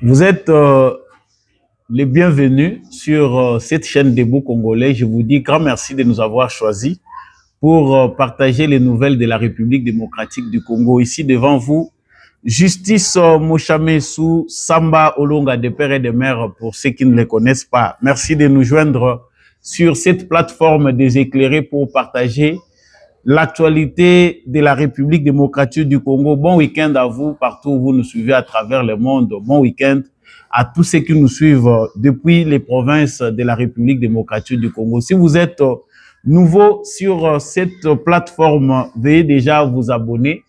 Vous êtes les bienvenus sur cette chaîne Debout Congolais. Je vous dis grand merci de nous avoir choisis pour partager les nouvelles de la République démocratique du Congo. Ici devant vous, Justice Mouchamessou Samba Olonga de Père et de Mère pour ceux qui ne les connaissent pas. Merci de nous joindre sur cette plateforme des éclairés pour partager l'actualité de la République démocratique du Congo. Bon week-end à vous, partout où vous nous suivez à travers le monde. Bon week-end à tous ceux qui nous suivent depuis les provinces de la République démocratique du Congo. Si vous êtes nouveau sur cette plateforme, veuillez déjà vous abonner.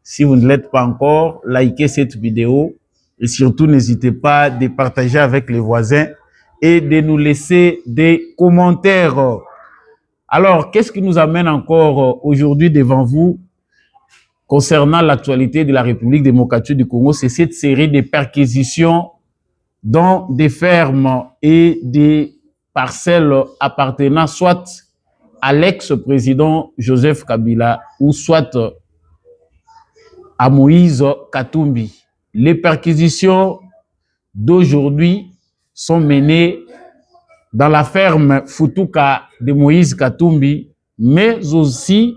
Si vous ne l'êtes pas encore, likez cette vidéo et surtout n'hésitez pas de partager avec les voisins et de nous laisser des commentaires. Alors, qu'est-ce qui nous amène encore aujourd'hui devant vous concernant l'actualité de la République démocratique du Congo? C'est cette série de perquisitions dans des fermes et des parcelles appartenant soit à l'ex-président Joseph Kabila ou soit à Moïse Katumbi. Les perquisitions d'aujourd'hui sont menées dans la ferme Futuka de Moïse Katumbi, mais aussi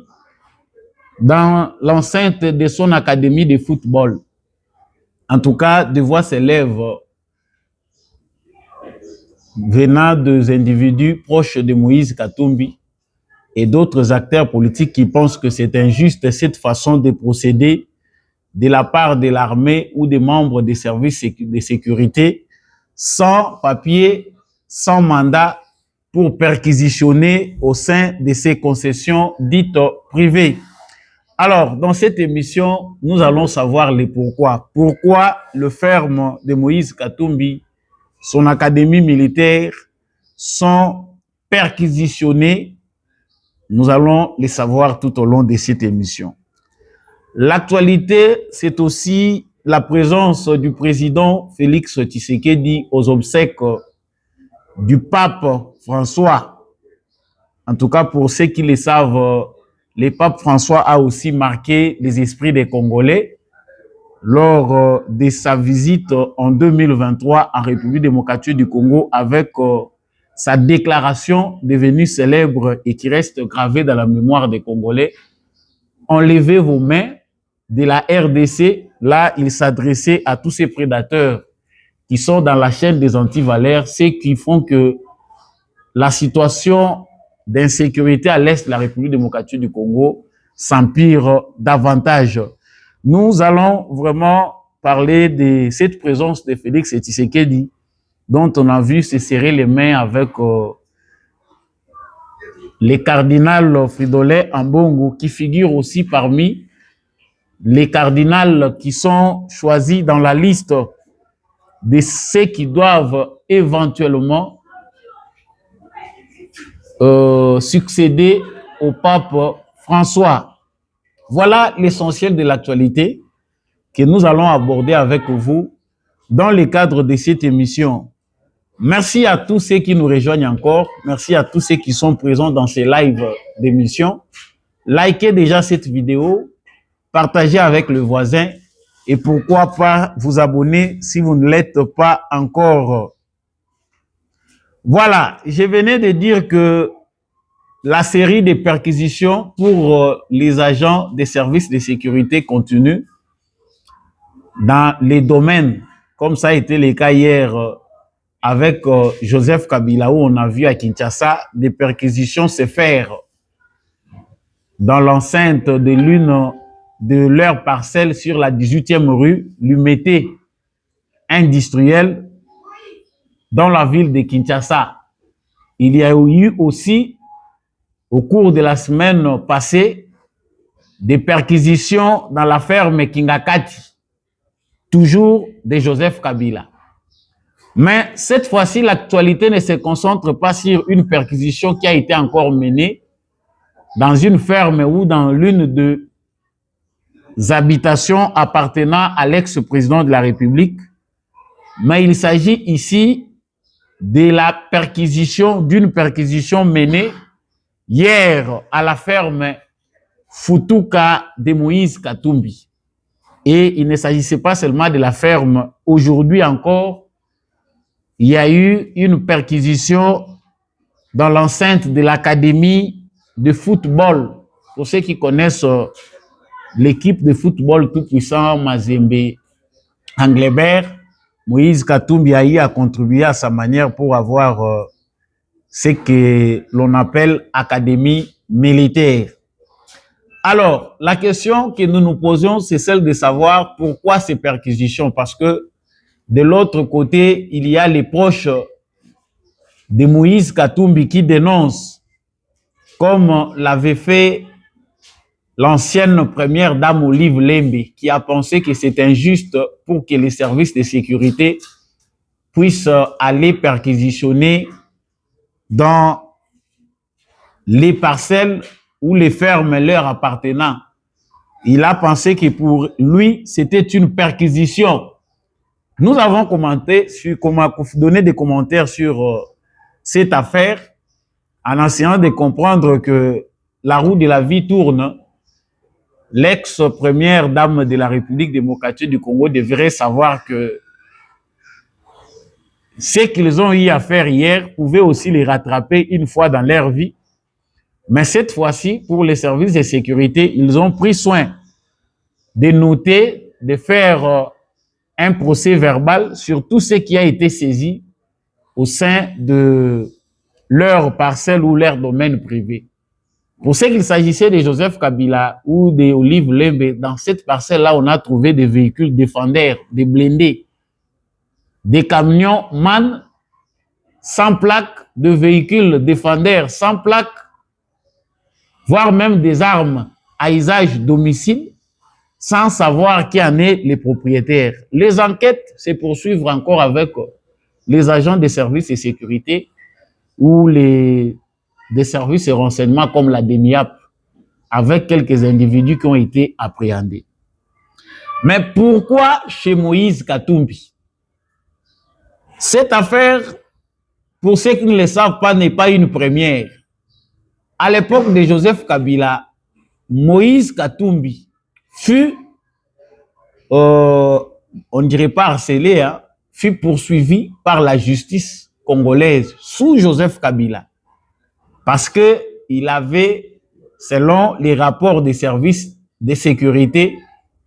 dans l'enceinte de son académie de football. En tout cas, des voix s'élèvent venant des individus proches de Moïse Katumbi et d'autres acteurs politiques qui pensent que c'est injuste cette façon de procéder de la part de l'armée ou des membres des services de sécurité sans papier, sans mandat pour perquisitionner au sein de ces concessions dites privées. Alors, dans cette émission, nous allons savoir les pourquoi. Pourquoi le ferme de Moïse Katumbi, son académie militaire sont perquisitionnés. Nous allons les savoir tout au long de cette émission. L'actualité, c'est aussi la présence du président Félix Tshisekedi aux obsèques du pape François. En tout cas, pour ceux qui le savent, le pape François a aussi marqué les esprits des Congolais lors de sa visite en 2023 en République démocratique du Congo avec sa déclaration devenue célèbre et qui reste gravée dans la mémoire des Congolais. Enlevez vos mains de la RDC. Là, il s'adressait à tous ces prédateurs qui sont dans la chaîne des antivalaires, ceux qui font que la situation d'insécurité à l'est de la République démocratique du Congo s'empire davantage. Nous allons vraiment parler de cette présence de Félix Tshisekedi, dont on a vu se serrer les mains avec les cardinals Fridolin Ambongo, qui figurent aussi parmi les cardinals qui sont choisis dans la liste de ceux qui doivent éventuellement succéder au pape François. Voilà l'essentiel de l'actualité que nous allons aborder avec vous dans le cadre de cette émission. Merci à tous ceux qui nous rejoignent encore. Merci à tous ceux qui sont présents dans ces lives d'émission. Likez déjà cette vidéo, partagez avec le voisin et pourquoi pas vous abonner si vous ne l'êtes pas encore. Voilà, je venais de dire que la série de perquisitions pour les agents des services de sécurité continue dans les domaines, comme ça a été le cas hier avec Joseph Kabila, où on a vu à Kinshasa des perquisitions se faire dans l'enceinte de l'une de leurs parcelles sur la 18e rue Lumete industrielle dans la ville de Kinshasa. Il y a eu aussi, au cours de la semaine passée, des perquisitions dans la ferme Kingakati, toujours de Joseph Kabila. Mais cette fois-ci, l'actualité ne se concentre pas sur une perquisition qui a été encore menée dans une ferme ou dans l'une des habitations appartenant à l'ex-président de la République, mais il s'agit ici de la perquisition, d'une perquisition menée hier à la ferme Futuka de Moïse Katumbi. Et il ne s'agissait pas seulement de la ferme. Aujourd'hui encore, il y a eu une perquisition dans l'enceinte de l'académie de football. Pour ceux qui connaissent l'équipe de football tout-puissant Mazembe Anglebert, Moïse Katumbi a contribué à sa manière pour avoir ce que l'on appelle académie militaire. Alors, la question que nous nous posons, c'est celle de savoir pourquoi ces perquisitions. Parce que de l'autre côté, il y a les proches de Moïse Katumbi qui dénoncent, comme l'avait fait l'ancienne première dame Olive Lembe, qui a pensé que c'est injuste pour que les services de sécurité puissent aller perquisitionner dans les parcelles ou les fermes leur appartenant. Il a pensé que pour lui, c'était une perquisition. Nous avons donné des commentaires sur cette affaire en essayant de comprendre que la roue de la vie tourne. L'ex-première dame de la République démocratique du Congo devrait savoir que ce qu'ils ont eu à faire hier pouvait aussi les rattraper une fois dans leur vie. Mais cette fois-ci, pour les services de sécurité, ils ont pris soin de noter, de faire un procès verbal sur tout ce qui a été saisi au sein de leur parcelle ou leur domaine privé. Pour ce qu'il s'agissait de Joseph Kabila ou de Olive Lembe, dans cette parcelle-là, on a trouvé des véhicules défendeurs, des blindés, des camions MAN sans plaque, de véhicules défendeurs sans plaque, voire même des armes à usage domicile, sans savoir qui en est les propriétaires. Les enquêtes se poursuivent encore avec les agents des services de sécurité ou des services de renseignement comme la DEMIAP, avec quelques individus qui ont été appréhendés. Mais pourquoi chez Moïse Katumbi? Cette affaire, pour ceux qui ne le savent pas, n'est pas une première. À l'époque de Joseph Kabila, Moïse Katumbi fut, on ne dirait pas harcelé, hein, fut poursuivi par la justice congolaise sous Joseph Kabila. Parce qu'il avait, selon les rapports des services de sécurité,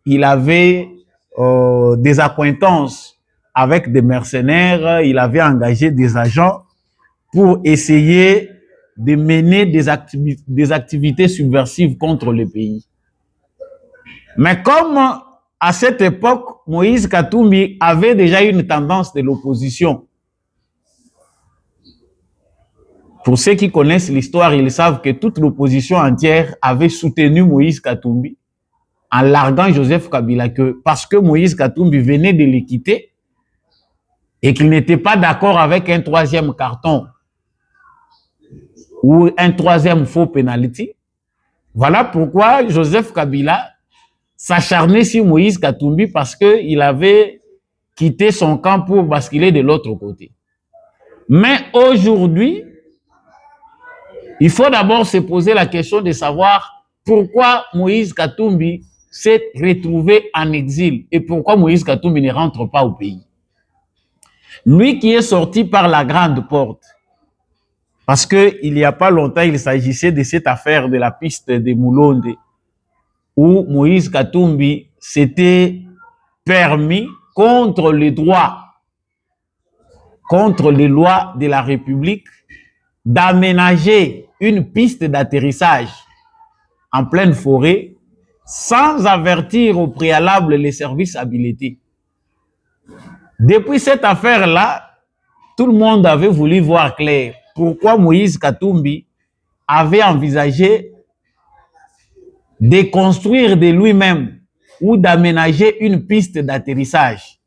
il avait des accointances avec des mercenaires, il avait engagé des agents pour essayer de mener des activités subversives contre le pays. Mais comme à cette époque, Moïse Katumbi avait déjà une tendance de l'opposition. Pour ceux qui connaissent l'histoire, ils savent que toute l'opposition entière avait soutenu Moïse Katumbi en larguant Joseph Kabila parce que Moïse Katumbi venait de les quitter et qu'il n'était pas d'accord avec un troisième carton ou un troisième faux penalty. Voilà pourquoi Joseph Kabila s'acharnait sur Moïse Katumbi parce qu'il avait quitté son camp pour basculer de l'autre côté. Mais aujourd'hui, il faut d'abord se poser la question de savoir pourquoi Moïse Katumbi s'est retrouvé en exil et pourquoi Moïse Katumbi ne rentre pas au pays. Lui qui est sorti par la grande porte, parce qu'il n'y a pas longtemps, il s'agissait de cette affaire de la piste de Moulonde, où Moïse Katumbi s'était permis contre les droits, contre les lois de la République, d'aménager une piste d'atterrissage en pleine forêt sans avertir au préalable les services habilités. Depuis cette affaire-là, tout le monde avait voulu voir clair pourquoi Moïse Katumbi avait envisagé de construire de lui-même ou d'aménager une piste d'atterrissage.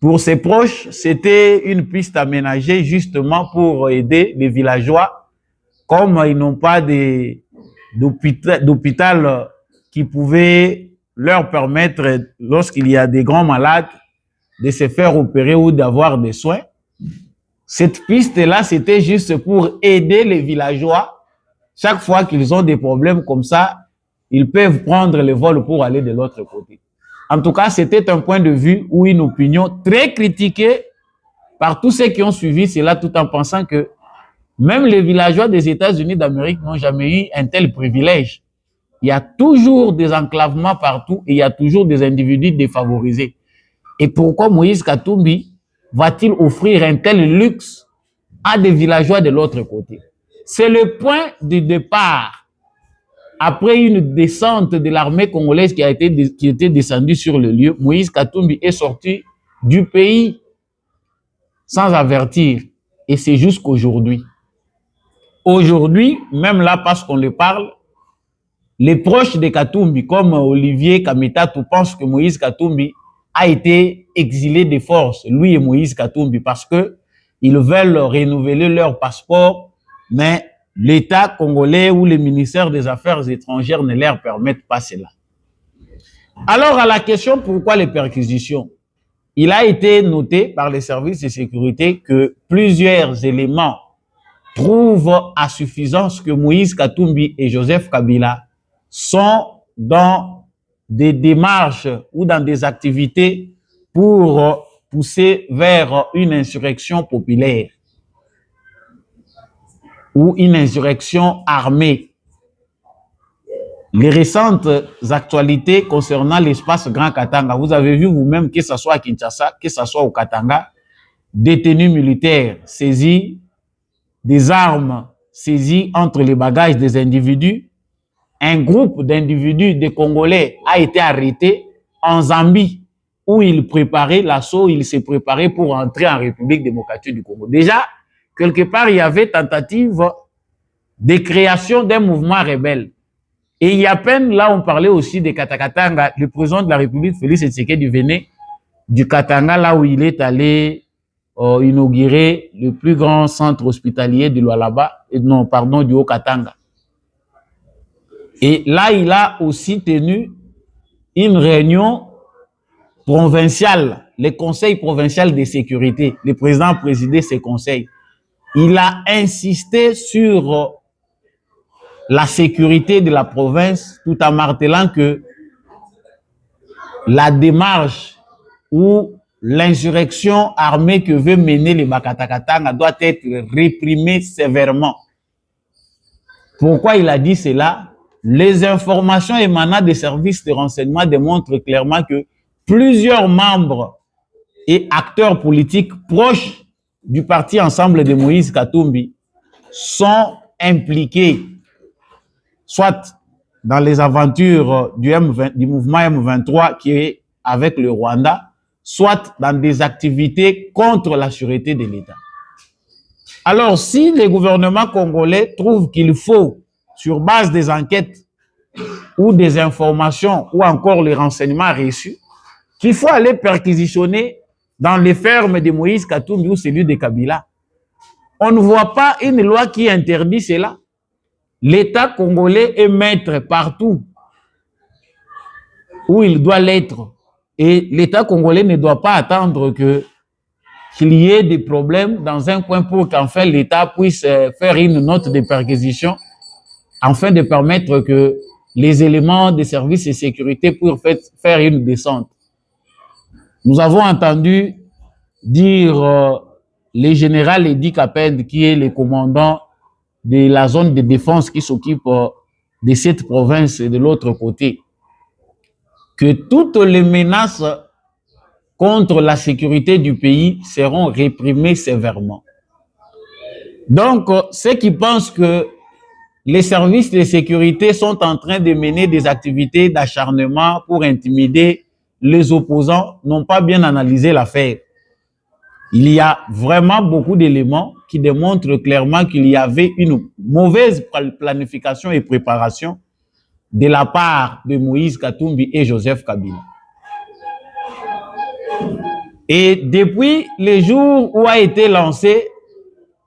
Pour ses proches, c'était une piste aménagée justement pour aider les villageois, comme ils n'ont pas d'hôpital qui pouvait leur permettre, lorsqu'il y a des grands malades, de se faire opérer ou d'avoir des soins. Cette piste-là, c'était juste pour aider les villageois. Chaque fois qu'ils ont des problèmes comme ça, ils peuvent prendre le vol pour aller de l'autre côté. En tout cas, c'était un point de vue ou une opinion très critiquée par tous ceux qui ont suivi cela, tout en pensant que même les villageois des États-Unis d'Amérique n'ont jamais eu un tel privilège. Il y a toujours des enclavements partout et il y a toujours des individus défavorisés. Et pourquoi Moïse Katumbi va-t-il offrir un tel luxe à des villageois de l'autre côté? C'est le point de départ. Après une descente de l'armée congolaise qui était descendue sur le lieu, Moïse Katumbi est sorti du pays sans avertir. Et c'est jusqu'aujourd'hui. Aujourd'hui, même là, parce qu'on le parle, les proches de Katumbi, comme Olivier Kametatou, pensent que Moïse Katumbi a été exilé de force, lui et Moïse Katumbi, parce que ils veulent renouveler leur passeport, mais l'État congolais ou le ministère des Affaires étrangères ne leur permettent pas cela. Alors, à la question pourquoi les perquisitions, il a été noté par les services de sécurité que plusieurs éléments prouvent à suffisance que Moïse Katumbi et Joseph Kabila sont dans des démarches ou dans des activités pour pousser vers une insurrection populaire ou une insurrection armée. Les récentes actualités concernant l'espace Grand Katanga, vous avez vu vous-même, que ce soit à Kinshasa, que ce soit au Katanga, détenus militaires saisis, des armes saisies entre les bagages des individus. Un groupe d'individus, des Congolais, a été arrêté en Zambie, où il préparait l'assaut, il s'est préparé pour entrer en République démocratique du Congo. Déjà, quelque part, il y avait tentative de création d'un mouvement rebelle. Et il y a à peine, là, on parlait aussi de Katakatanga. Le président de la République, Félix Tshisekedi, venait du Katanga, là où il est allé inaugurer le plus grand centre hospitalier du Lualaba, du Haut-Katanga. Et là, il a aussi tenu une réunion provinciale, le Conseil provincial de sécurité. Le président a présidé ces conseils. Il a insisté sur la sécurité de la province, tout en martelant que la démarche ou l'insurrection armée que veut mener les Bakatakatanga doit être réprimée sévèrement. Pourquoi il a dit cela? Les informations émanant des services de renseignement démontrent clairement que plusieurs membres et acteurs politiques proches du parti Ensemble de Moïse Katumbi sont impliqués soit dans les aventures du mouvement M23 qui est avec le Rwanda, soit dans des activités contre la sûreté de l'État. Alors, si le gouvernement congolais trouve qu'il faut, sur base des enquêtes ou des informations ou encore les renseignements reçus, qu'il faut aller perquisitionner dans les fermes de Moïse Katumbi ou celui de Kabila, on ne voit pas une loi qui interdit cela. L'État congolais est maître partout où il doit l'être. Et l'État congolais ne doit pas attendre qu'il y ait des problèmes dans un coin pour qu'enfin l'État puisse faire une note de perquisition afin de permettre que les éléments des services de sécurité puissent faire une descente. Nous avons entendu dire le général Edi Kapend, qui est le commandant de la zone de défense qui s'occupe de cette province et de l'autre côté, que toutes les menaces contre la sécurité du pays seront réprimées sévèrement. Donc, ceux qui pensent que les services de sécurité sont en train de mener des activités d'acharnement pour intimider les opposants n'ont pas bien analysé l'affaire. Il y a vraiment beaucoup d'éléments qui démontrent clairement qu'il y avait une mauvaise planification et préparation de la part de Moïse Katumbi et Joseph Kabila. Et depuis les jours où a été lancé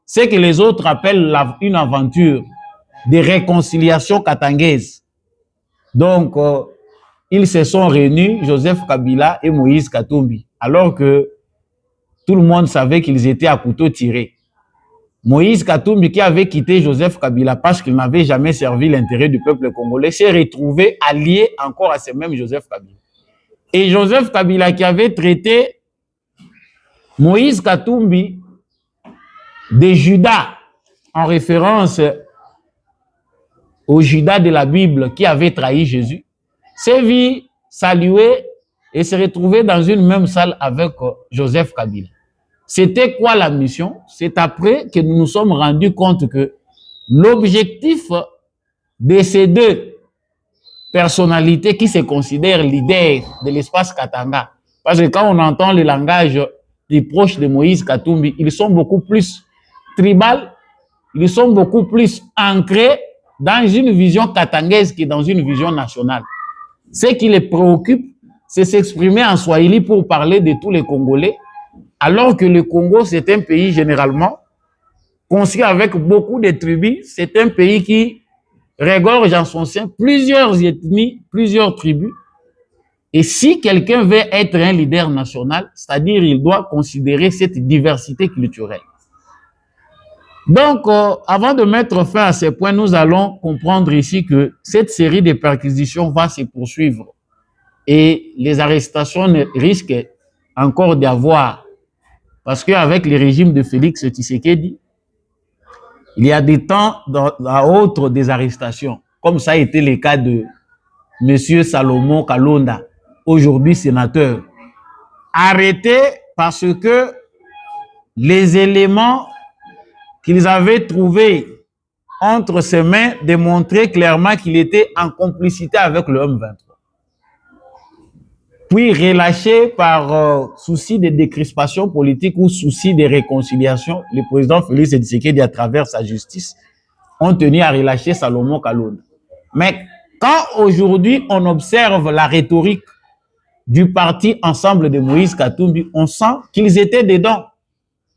ce que les autres appellent une aventure de réconciliation katangaise. Donc, ils se sont réunis, Joseph Kabila et Moïse Katumbi, alors que tout le monde savait qu'ils étaient à couteau tiré. Moïse Katumbi, qui avait quitté Joseph Kabila parce qu'il n'avait jamais servi l'intérêt du peuple congolais, s'est retrouvé allié encore à ce même Joseph Kabila. et Joseph Kabila qui avait traité Moïse Katumbi de Judas, en référence au Judas de la Bible qui avait trahi Jésus, s'est vu saluer et se retrouver dans une même salle avec Joseph Kabila. C'était quoi la mission? C'est après que nous nous sommes rendus compte que l'objectif de ces deux personnalités qui se considèrent leaders de l'espace Katanga, parce que quand on entend le langage des proches de Moïse Katumbi, ils sont beaucoup plus tribal, ils sont beaucoup plus ancrés dans une vision katangaise que dans une vision nationale. Ce qui les préoccupe, c'est s'exprimer en Swahili pour parler de tous les Congolais, alors que le Congo, c'est un pays généralement construit avec beaucoup de tribus. C'est un pays qui regorge en son sein plusieurs ethnies, plusieurs tribus. Et si quelqu'un veut être un leader national, c'est-à-dire il doit considérer cette diversité culturelle. Donc, avant de mettre fin à ces points, nous allons comprendre ici que cette série de perquisitions va se poursuivre et les arrestations risquent encore d'y avoir, parce qu'avec le régime de Félix Tshisekedi, il y a des temps à autre des arrestations, comme ça a été le cas de M. Salomon Kalonda, aujourd'hui sénateur, arrêté parce que les éléments qu'ils avaient trouvés entre ses mains démontraient clairement qu'il était en complicité avec le M23. Puis relâché par souci de décrispation politique ou souci de réconciliation, le président Félix Tshisekedi, à travers sa justice, ont tenu à relâcher Salomon Kalonda. Mais quand aujourd'hui on observe la rhétorique du parti Ensemble de Moïse Katumbi, on sent qu'ils étaient dedans,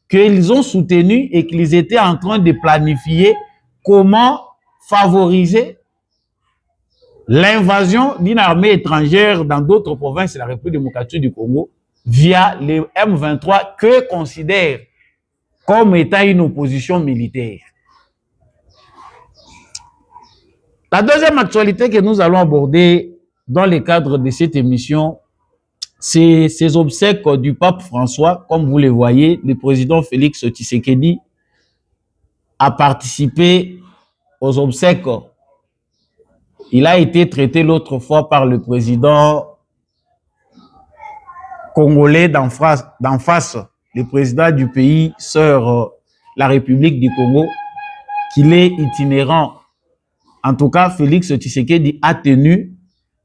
qu'ils ont soutenu et qu'ils étaient en train de planifier comment favoriser l'invasion d'une armée étrangère dans d'autres provinces de la République démocratique du Congo via les M23 que considère comme étant une opposition militaire. La deuxième actualité que nous allons aborder dans le cadre de cette émission, c'est ces obsèques du pape François. Comme vous le voyez, le président Félix Tshisekedi a participé aux obsèques. Il a été traité l'autre fois par le président congolais d'en face, le président du pays sœur, la République du Congo, qu'il est itinérant. En tout cas, Félix Tshisekedi a tenu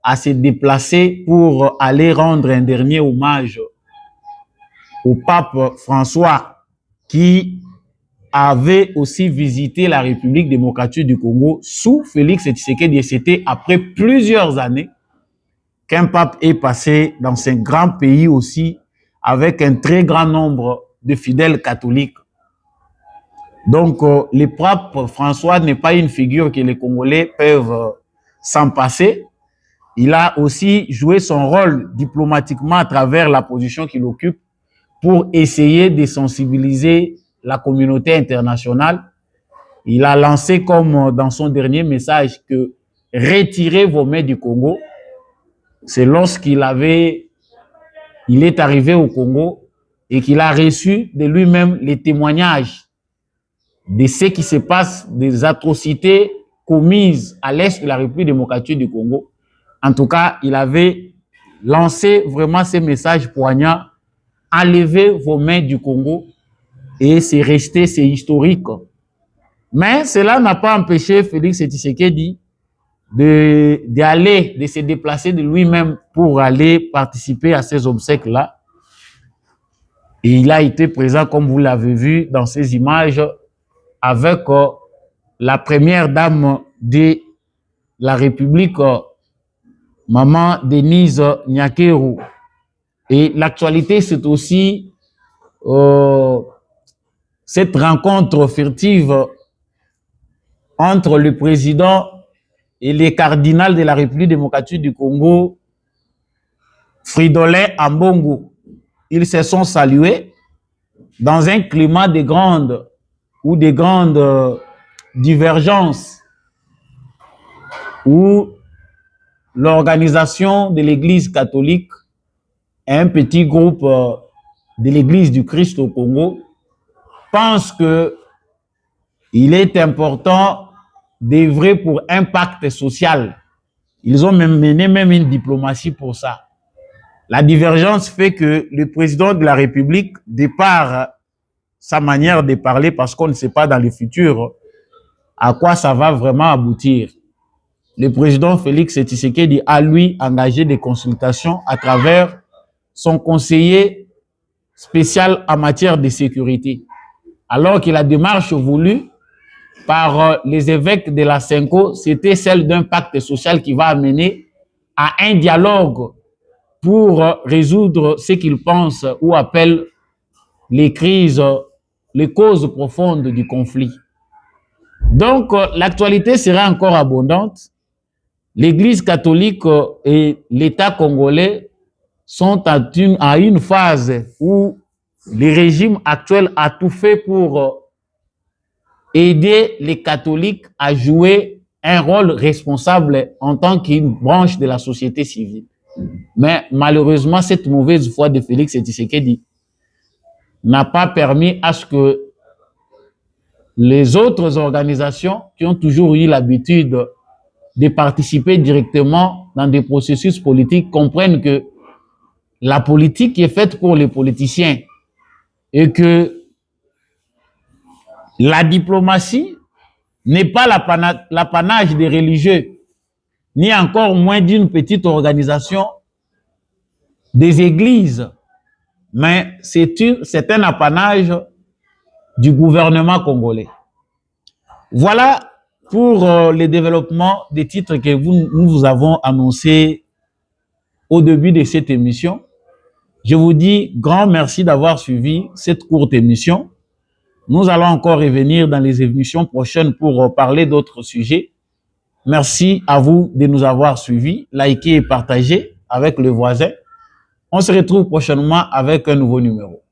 à se déplacer pour aller rendre un dernier hommage au pape François, qui avait aussi visité la République démocratique du Congo sous Félix Tshisekedi. Et c'était après plusieurs années qu'un pape est passé dans ce grand pays aussi, avec un très grand nombre de fidèles catholiques. Donc, le pape François n'est pas une figure que les Congolais peuvent s'en passer. Il a aussi joué son rôle diplomatiquement à travers la position qu'il occupe pour essayer de sensibiliser la communauté internationale. Il a lancé comme dans son dernier message que retirez vos mains du Congo. C'est lorsqu'il est arrivé au Congo et qu'il a reçu de lui-même les témoignages de ce qui se passe, des atrocités commises à l'est de la République démocratique du Congo. En tout cas, il avait lancé vraiment ces messages poignants. Enlevez vos mains du Congo. Et c'est resté, c'est historique. Mais cela n'a pas empêché Félix Tshisekedi de se déplacer de lui-même pour aller participer à ces obsèques-là. Et il a été présent, comme vous l'avez vu dans ces images, avec la première dame de la République, Maman Denise Nyakeru. Et l'actualité, c'est aussi cette rencontre furtive entre le président et les cardinals de la République démocratique du Congo, Fridolin Ambongo. Ils se sont salués dans un climat de grandes divergences, où l'organisation de l'Église catholique un petit groupe de l'Église du Christ au Congo pense que il est important d'œuvrer pour un pacte social. Ils ont même mené une diplomatie pour ça. La divergence fait que le président de la République, de par sa manière de parler, parce qu'on ne sait pas dans le futur à quoi ça va vraiment aboutir, le président Félix Tshisekedi a, lui, engagé des consultations à travers son conseiller spécial en matière de sécurité. Alors que la démarche voulue par les évêques de la Senko, c'était celle d'un pacte social qui va amener à un dialogue pour résoudre ce qu'ils pensent ou appellent les crises, les causes profondes du conflit. Donc, l'actualité sera encore abondante. L'Église catholique et l'État congolais sont à une phase où le régime actuel a tout fait pour aider les catholiques à jouer un rôle responsable en tant qu'une branche de la société civile. Mais malheureusement, cette mauvaise foi de Félix Tshisekedi n'a pas permis à ce que les autres organisations qui ont toujours eu l'habitude de participer directement dans des processus politiques comprennent que la politique est faite pour les politiciens et que la diplomatie n'est pas l'apanage des religieux, ni encore moins d'une petite organisation des églises, mais c'est un apanage du gouvernement congolais. Voilà pour le développement des titres que nous vous avons annoncés au début de cette émission. Je vous dis grand merci d'avoir suivi cette courte émission. Nous allons encore revenir dans les émissions prochaines pour parler d'autres sujets. Merci à vous de nous avoir suivis. Likez et partagez avec le voisin. On se retrouve prochainement avec un nouveau numéro.